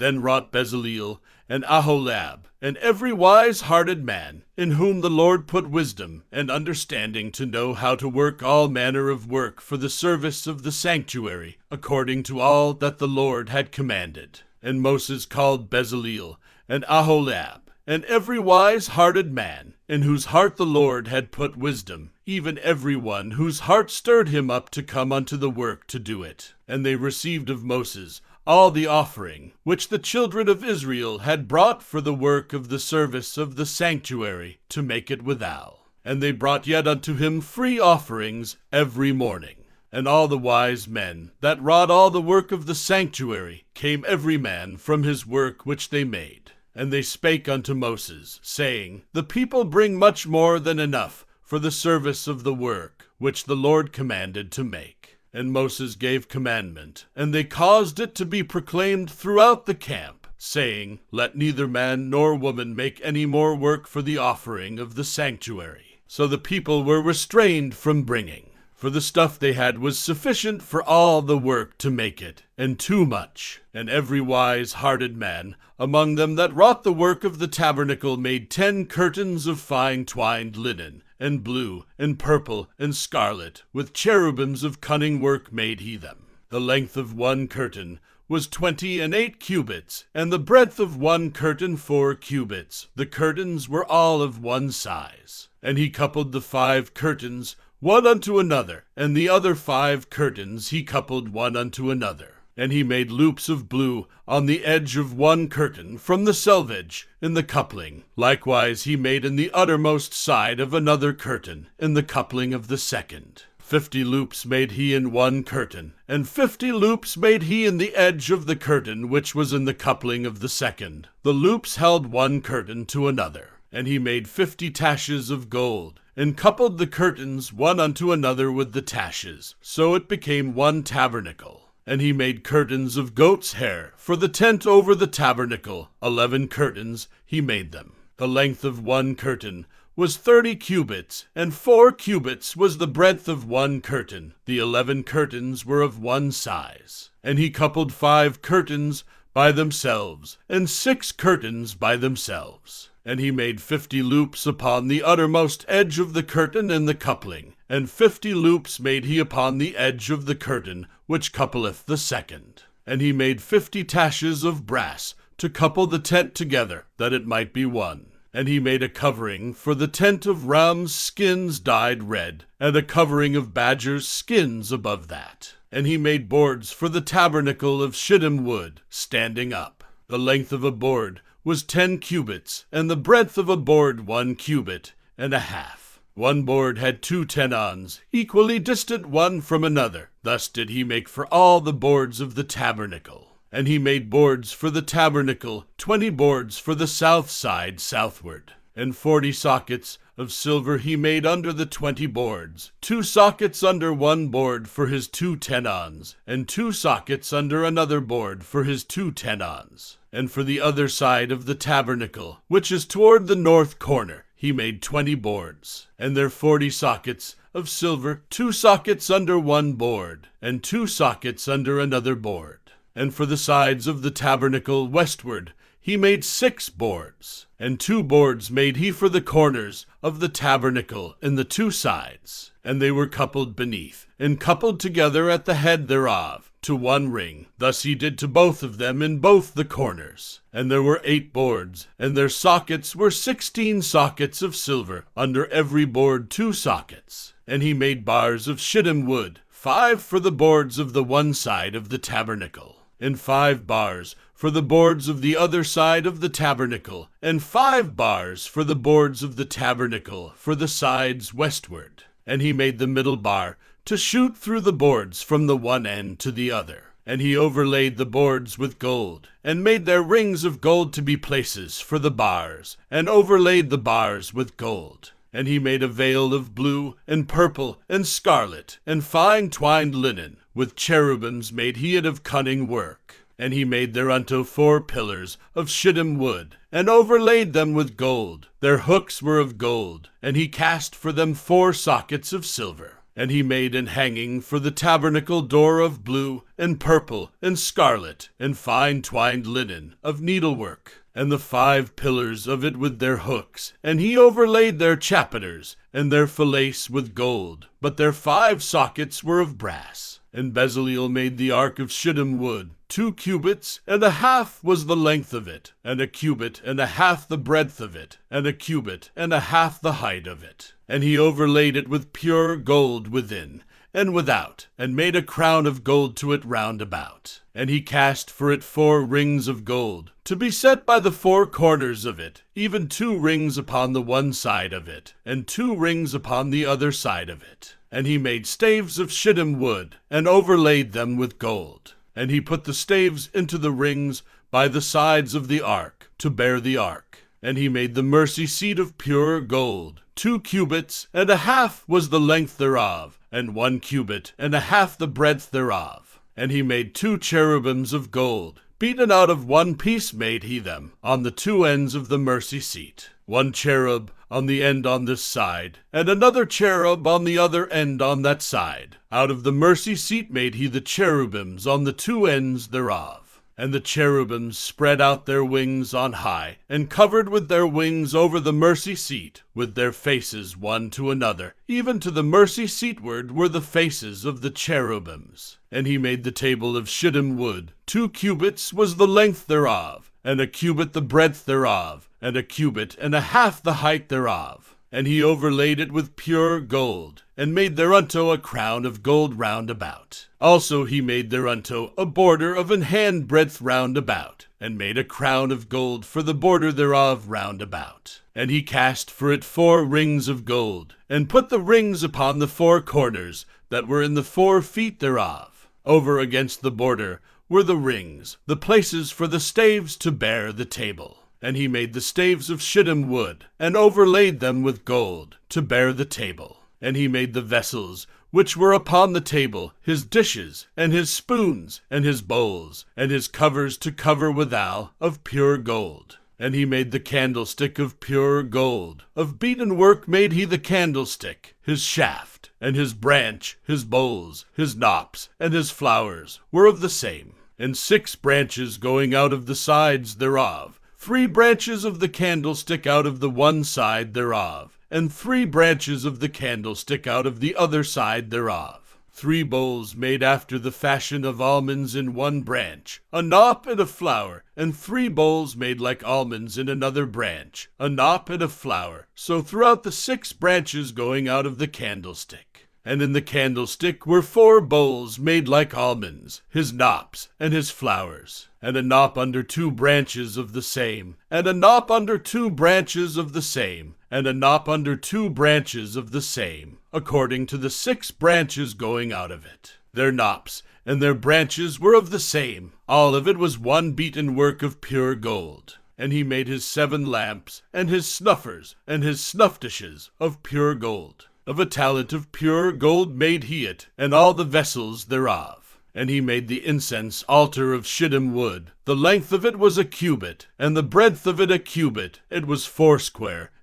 Then wrought Bezaleel, and Aholab, and every wise-hearted man, in whom the Lord put wisdom and understanding to know how to work all manner of work for the service of the sanctuary, according to all that the Lord had commanded. And Moses called Bezaleel, and Aholab, and every wise-hearted man, in whose heart the Lord had put wisdom, even every one whose heart stirred him up to come unto the work to do it. And they received of Moses all the offering which the children of Israel had brought for the work of the service of the sanctuary, to make it withal. And they brought yet unto him free offerings every morning. And all the wise men that wrought all the work of the sanctuary came every man from his work which they made. And they spake unto Moses, saying, The people bring much more than enough for the service of the work which the Lord commanded to make. And Moses gave commandment, and they caused it to be proclaimed throughout the camp, saying, Let neither man nor woman make any more work for the offering of the sanctuary. So the people were restrained from bringing, for the stuff they had was sufficient for all the work to make it, and too much. And every wise-hearted man among them that wrought the work of the tabernacle made 10 curtains of fine twined linen, and blue, and purple, and scarlet, with cherubims of cunning work made he them. The length of one curtain was 28 cubits, and the breadth of one curtain 4 cubits. The curtains were all of one size. And he coupled the 5 curtains one unto another, and the other 5 curtains he coupled one unto another. And he made loops of blue on the edge of one curtain from the selvage in the coupling. Likewise he made in the uttermost side of another curtain in the coupling of the second. 50 loops made he in one curtain, and 50 loops made he in the edge of the curtain which was in the coupling of the second. The loops held one curtain to another. And he made 50 taches of gold, and coupled the curtains one unto another with the taches. So it became one tabernacle. And he made curtains of goat's hair for the tent over the tabernacle. 11 curtains he made them. The length of one curtain was 30 cubits, and 4 cubits was the breadth of one curtain. The 11 curtains were of one size. And he coupled 5 curtains by themselves, and 6 curtains by themselves. And he made 50 loops upon the uttermost edge of the curtain in the coupling, and 50 loops made he upon the edge of the curtain which coupleth the second. And he made 50 taches of brass to couple the tent together, that it might be one. And he made a covering for the tent of rams' skins dyed red, and a covering of badgers' skins above that. And he made boards for the tabernacle of shittim wood, standing up. The length of a board was 10 cubits, and the breadth of a board 1 cubit and a half. One board had 2 tenons, equally distant one from another. Thus did he make for all the boards of the tabernacle. And he made boards for the tabernacle, 20 boards for the south side southward. And 40 sockets of silver he made under the 20 boards, 2 sockets under one board for his 2 tenons, and 2 sockets under another board for his 2 tenons. And for the other side of the tabernacle, which is toward the north corner, he made 20 boards, and their 40 sockets of silver, 2 sockets under one board, and 2 sockets under another board. And for the sides of the tabernacle westward, he made 6 boards, and 2 boards made he for the corners of the tabernacle in the 2 sides. And they were coupled beneath, and coupled together at the head thereof, to one ring. Thus he did to both of them in both the corners. And there were 8 boards, and their sockets were 16 sockets of silver, under every board 2 sockets. And he made bars of shittim wood, 5 for the boards of the one side of the tabernacle, and 5 bars for the boards of the other side of the tabernacle, and 5 bars for the boards of the tabernacle for the sides westward. And he made the middle bar to shoot through the boards from the one end to the other. And he overlaid the boards with gold, and made their rings of gold to be places for the bars, and overlaid the bars with gold. And he made a veil of blue, and purple, and scarlet, and fine twined linen. With cherubims made he it of cunning work. And he made thereunto 4 pillars of shittim wood, and overlaid them with gold. Their hooks were of gold, and he cast for them 4 sockets of silver. And he made an hanging for the tabernacle door of blue, and purple, and scarlet, and fine twined linen, of needlework, and the 5 pillars of it with their hooks. And he overlaid their chapiters, and their fillets with gold, but their 5 sockets were of brass. And Bezaleel made the ark of shittim wood. 2 cubits and a half was the length of it, and a cubit and a half the breadth of it, and a cubit and a half the height of it. And he overlaid it with pure gold within and without, and made a crown of gold to it round about. And he cast for it 4 rings of gold, to be set by the 4 corners of it, even 2 rings upon the one side of it, and 2 rings upon the other side of it. And he made staves of shittim wood, and overlaid them with gold. And he put the staves into the rings by the sides of the ark, to bear the ark. And he made the mercy seat of pure gold. 2 cubits and a half was the length thereof, and 1 cubit and a half the breadth thereof. And he made 2 cherubims of gold. Beaten out of 1 piece made he them, on the 2 ends of the mercy seat. 1 cherub on the end on this side, and another cherub on the other end on that side. Out of the mercy seat made he the cherubims on the 2 ends thereof. And the cherubims spread out their wings on high, and covered with their wings over the mercy seat, with their faces one to another. Even to the mercy seatward were the faces of the cherubims. And he made the table of shittim wood. 2 cubits was the length thereof, and a cubit the breadth thereof, and a cubit and a half the height thereof. And he overlaid it with pure gold, and made thereunto a crown of gold round about. Also he made thereunto a border of an hand breadth round about, and made a crown of gold for the border thereof round about. And he cast for it 4 rings of gold, and put the rings upon the 4 corners that were in the 4 feet thereof. Over against the border were the rings, the places for the staves to bear the table. And he made the staves of shittim wood, and overlaid them with gold, to bear the table. And he made the vessels which were upon the table, his dishes, and his spoons, and his bowls, and his covers to cover withal, of pure gold. And he made the candlestick of pure gold. Of beaten work made he the candlestick, his shaft, and his branch, his bowls, his knops, and his flowers were of the same. And 6 branches going out of the sides thereof, 3 branches of the candlestick out of the one side thereof, and 3 branches of the candlestick out of the other side thereof. 3 bowls made after the fashion of almonds in 1 branch, a knop and a flower, and 3 bowls made like almonds in another branch, a knop and a flower, so throughout the 6 branches going out of the candlestick. And in the candlestick were 4 bowls made like almonds, his knops and his flowers, and a knop under 2 branches of the same, and a knop under 2 branches of the same, and a knop under 2 branches of the same, according to the 6 branches going out of it. Their knops and their branches were of the same. All of it was 1 beaten work of pure gold. And he made his 7 lamps, and his snuffers, and his snuff dishes of pure gold. Of a talent of pure gold made he it, and all the vessels thereof. And he made the incense altar of shittim wood. The length of it was a cubit, and the breadth of it a cubit. It was 4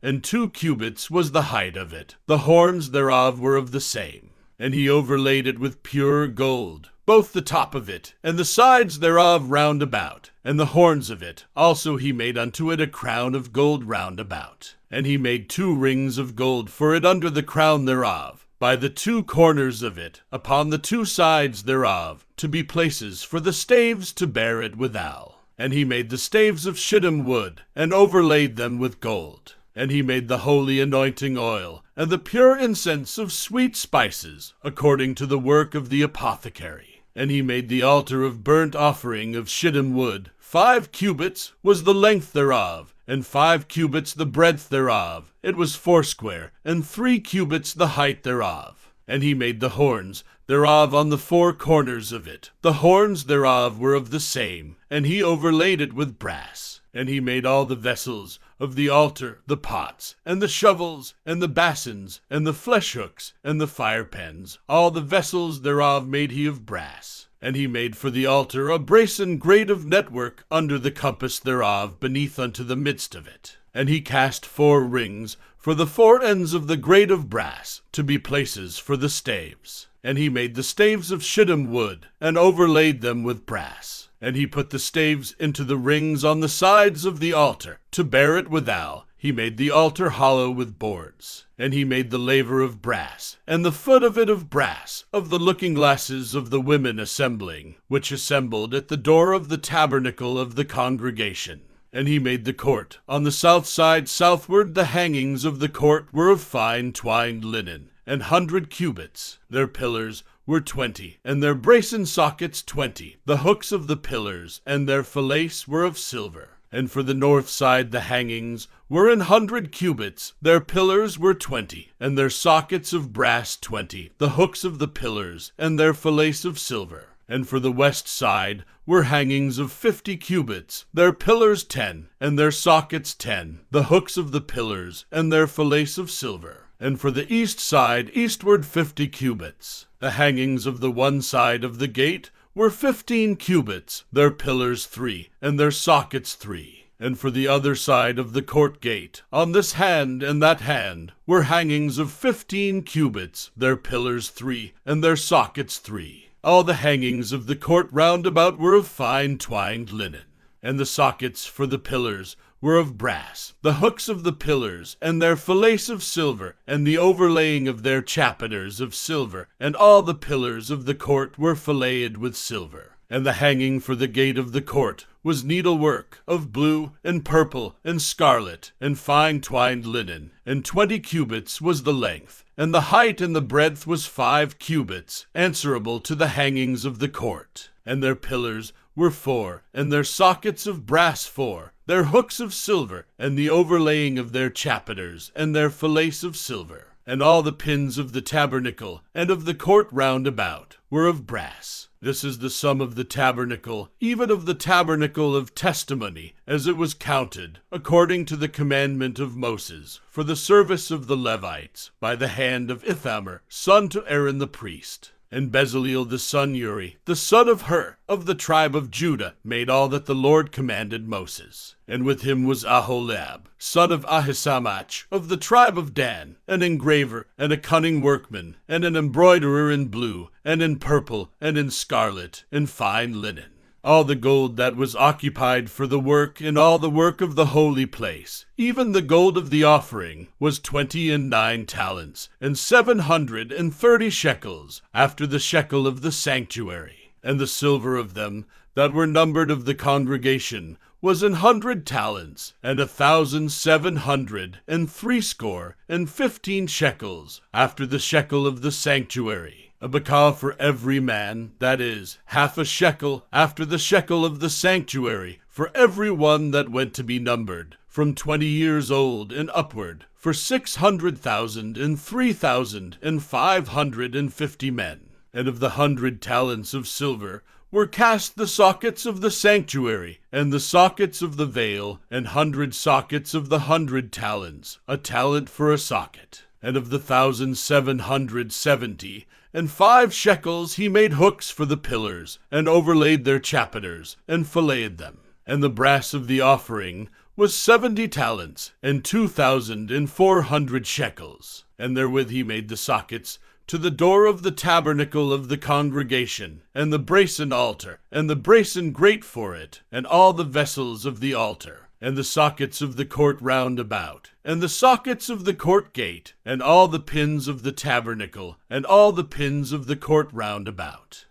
and 2 cubits was the height of it. The horns thereof were of the same. And he overlaid it with pure gold, both the top of it, and the sides thereof round about, and the horns of it. Also he made unto it a crown of gold round about. And he made 2 rings of gold for it under the crown thereof, by the 2 corners of it, upon the 2 sides thereof, to be places for the staves to bear it withal. And he made the staves of shittim wood, and overlaid them with gold. And he made the holy anointing oil, and the pure incense of sweet spices, according to the work of the apothecary. And he made the altar of burnt offering of shittim wood. 5 cubits was the length thereof, and 5 cubits the breadth thereof. It was 4 and 3 cubits the height thereof. And he made the horns thereof on the 4 corners of it. The horns thereof were of the same, and he overlaid it with brass. And he made all the vessels of the altar, the pots, and the shovels, and the basins, and the flesh hooks, and the fire pans. All the vessels thereof made he of brass. And he made for the altar a brasen grate of network under the compass thereof beneath unto the midst of it. And he cast 4 rings for the 4 ends of the grate of brass, to be places for the staves. And he made the staves of shittim wood, and overlaid them with brass. And he put the staves into the rings on the sides of the altar, to bear it withal. He made the altar hollow with boards. And he made the laver of brass, and the foot of it of brass, of the looking glasses of the women assembling, which assembled at the door of the tabernacle of the congregation. And he made the court. On the south side southward the hangings of the court were of fine twined linen, 100 cubits. Their pillars were 20, and their brazen sockets 20. The hooks of the pillars and their fillets were of silver. And for the north side the hangings were 100 cubits. Their pillars were 20, and their sockets of brass 20. The hooks of the pillars and their fillets of silver. And for the west side were hangings of 50 cubits, their pillars 10, and their sockets 10, the hooks of the pillars, and their fillets of silver. And for the east side eastward 50 cubits. The hangings of the one side of the gate were 15 cubits, their pillars 3, and their sockets 3. And for the other side of the court gate, on this hand and that hand, were hangings of 15 cubits, their pillars 3, and their sockets 3. All the hangings of the court round about were of fine twined linen, and the sockets for the pillars were of brass, the hooks of the pillars, and their fillets of silver, and the overlaying of their chapiters of silver, and all the pillars of the court were filleted with silver. And the hanging for the gate of the court was needlework of blue and purple and scarlet and fine twined linen, and 20 cubits was the length, and the height and the breadth was 5 cubits, answerable to the hangings of the court. And their pillars were 4, and their sockets of brass 4, their hooks of silver, and the overlaying of their chapiters, and their fillets of silver. And all the pins of the tabernacle and of the court round about were of brass. This is the sum of the tabernacle, even of the tabernacle of testimony, as it was counted, according to the commandment of Moses, for the service of the Levites, by the hand of Ithamar, son to Aaron the priest. And Bezaleel the son Uri, the son of Hur, of the tribe of Judah, made all that the Lord commanded Moses. And with him was Aholab, son of Ahisamach, of the tribe of Dan, an engraver, and a cunning workman, and an embroiderer in blue, and in purple, and in scarlet, and fine linen. All the gold that was occupied for the work in all the work of the holy place, even the gold of the offering, was 29 talents, and 730 shekels, after the shekel of the sanctuary. And the silver of them that were numbered of the congregation was 100 talents, and 1,760 shekels, after the shekel of the sanctuary. A bekah for every man, that is, half a shekel, after the shekel of the sanctuary, for every one that went to be numbered, from 20 years old and upward, for 600,000 and 3,550 men. And of the 100 talents of silver were cast the sockets of the sanctuary, and the sockets of the veil, and 100 sockets of the 100 talents, a talent for a socket. And of the 1,770, and 5 shekels he made hooks for the pillars, and overlaid their chapiters, and filleted them. And the brass of the offering was 70 talents, and 2,400 shekels. And therewith he made the sockets to the door of the tabernacle of the congregation, and the brazen altar, and the brazen grate for it, and all the vessels of the altar, and the sockets of the court round about, and the sockets of the court gate, and all the pins of the tabernacle, and all the pins of the court round about.